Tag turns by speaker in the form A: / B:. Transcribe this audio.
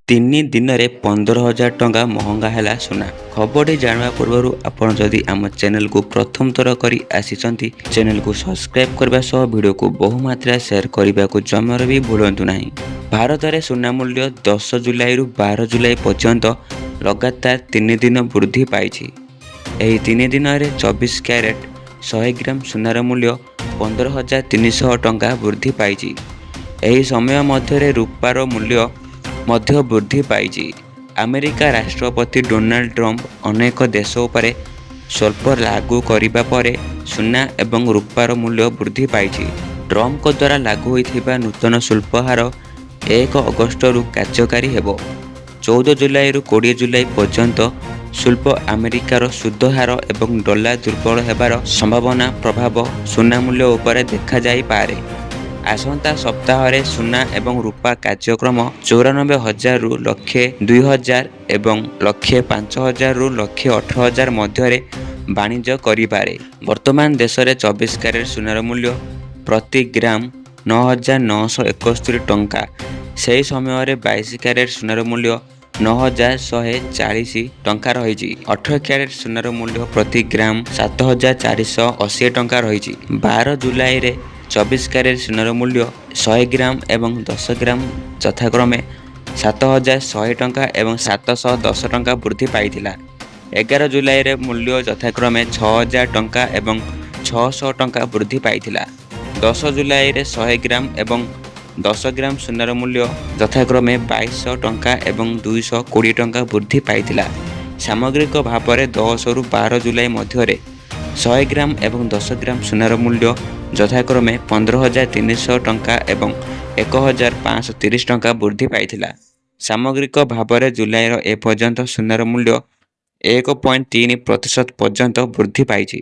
A: 3 ଦିନରେ 15,000 ଟଙ୍କା ମହଙ୍ଗା ହେଲା ସୁନା। ଖବରଟି ଜାଣିବା ପୂର୍ବରୁ ଆପଣ ଯଦି ଆମ ଚ୍ୟାନେଲକୁ ପ୍ରଥମ ଥର କରି ଆସିଛନ୍ତି, ଚ୍ୟାନେଲକୁ ସବସ୍କ୍ରାଇବ୍ କରିବା ସହ ଭିଡ଼ିଓକୁ ବହୁ ମାତ୍ରାରେ ସେୟାର କରିବାକୁ ଜମାରୁ ବି ଭୁଲନ୍ତୁ ନାହିଁ। ଭାରତରେ ସୁନା ମୂଲ୍ୟ 10 ଜୁଲାଇରୁ 12 ଜୁଲାଇ ପର୍ଯ୍ୟନ୍ତ ଲଗାତାର 3 ଦିନ ବୃଦ୍ଧି ପାଇଛି। ଏହି 3 ଦିନରେ 24 କ୍ୟାରେଟ୍ 100 ଗ୍ରାମ ସୁନାର ମୂଲ୍ୟ 15,300 ଟଙ୍କା ବୃଦ୍ଧି ପାଇଛି। ଏହି ସମୟ ମଧ୍ୟରେ ରୂପାର ମୂଲ୍ୟ ମଧ୍ୟ ବୃଦ୍ଧି ପାଇଛି। ଆମେରିକା ରାଷ୍ଟ୍ରପତି ଡୋନାଲ୍ଡ ଟ୍ରମ୍ପ ଅନେକ ଦେଶ ଉପରେ ଶୁଳ୍କ ଲାଗୁ କରିବା ପରେ ସୁନା ଏବଂ ରୂପାର ମୂଲ୍ୟ ବୃଦ୍ଧି ପାଇଛି। ଟ୍ରମ୍ପଙ୍କ ଦ୍ୱାରା ଲାଗୁ ହୋଇଥିବା ନୂତନ ଶୁଳ୍କ ହାର 1 ଅଗଷ୍ଟରୁ କାର୍ଯ୍ୟକାରୀ ହେବ। 14 ଜୁଲାଇରୁ 20 ଜୁଲାଇ ପର୍ଯ୍ୟନ୍ତ ଶୁଳ୍କ ଆମେରିକାର ସୁଧ ହାର ଏବଂ ଡଲାର ଦୁର୍ବଳ ହେବାର ସମ୍ଭାବନା ପ୍ରଭାବ ସୁନା ମୂଲ୍ୟ ଉପରେ ଦେଖାଯାଇପାରେ। ଆସନ୍ତା ସପ୍ତାହରେ ସୁନା ଏବଂ ରୂପା କାର୍ଯ୍ୟକ୍ରମ 94,000ରୁ 102,000 ଏବଂ 105,000ରୁ 118,000 ମଧ୍ୟରେ ବାଣିଜ୍ୟ କରିପାରେ। ବର୍ତ୍ତମାନ ଦେଶରେ 24 କ୍ୟାରେଟ୍ ସୁନାର ମୂଲ୍ୟ ପ୍ରତି ଗ୍ରାମ 9,971 ଟଙ୍କା। ସେହି ସମୟରେ 22 କ୍ୟାରେଟ୍ ସୁନାର ମୂଲ୍ୟ 9,140 ଟଙ୍କା ରହିଛି। 18 କ୍ୟାରେଟ୍ ସୁନାର ମୂଲ୍ୟ ପ୍ରତି ଗ୍ରାମ 7,480 ଟଙ୍କା ରହିଛି। 12 ଜୁଲାଇରେ 24 କ୍ୟାରେଟ୍ ସୁନାର ମୂଲ୍ୟ 100 ଗ୍ରାମ ଏବଂ 10 ଗ୍ରାମ ଯଥାକ୍ରମେ 7,100 ଟଙ୍କା ଏବଂ 710 ଟଙ୍କା ବୃଦ୍ଧି ପାଇଥିଲା। 11 ଜୁଲାଇରେ ମୂଲ୍ୟ ଯଥାକ୍ରମେ 6,000 ଟଙ୍କା ଏବଂ 600 ଟଙ୍କା ବୃଦ୍ଧି ପାଇଥିଲା। 10 ଜୁଲାଇରେ 100 ଗ୍ରାମ ଏବଂ 10 ଗ୍ରାମ ସୁନାର ମୂଲ୍ୟ ଯଥାକ୍ରମେ 2,200 ଟଙ୍କା ଏବଂ 220 ଟଙ୍କା ବୃଦ୍ଧି ପାଇଥିଲା। ସାମଗ୍ରିକ ଭାବରେ 10ରୁ 12 ଜୁଲାଇ ମଧ୍ୟରେ 100 ଗ୍ରାମ ଏବଂ 10 ଗ୍ରାମ ସୁନାର ମୂଲ୍ୟ ଯଥାକ୍ରମେ 15,300 ଟଙ୍କା ଏବଂ 1,530 ଟଙ୍କା ବୃଦ୍ଧି ପାଇଥିଲା। ସାମଗ୍ରିକ ଭାବରେ ଜୁଲାଇର ଏପର୍ଯ୍ୟନ୍ତ ସୁନାର ମୂଲ୍ୟ 1.3% ପର୍ଯ୍ୟନ୍ତ ବୃଦ୍ଧି ପାଇଛି।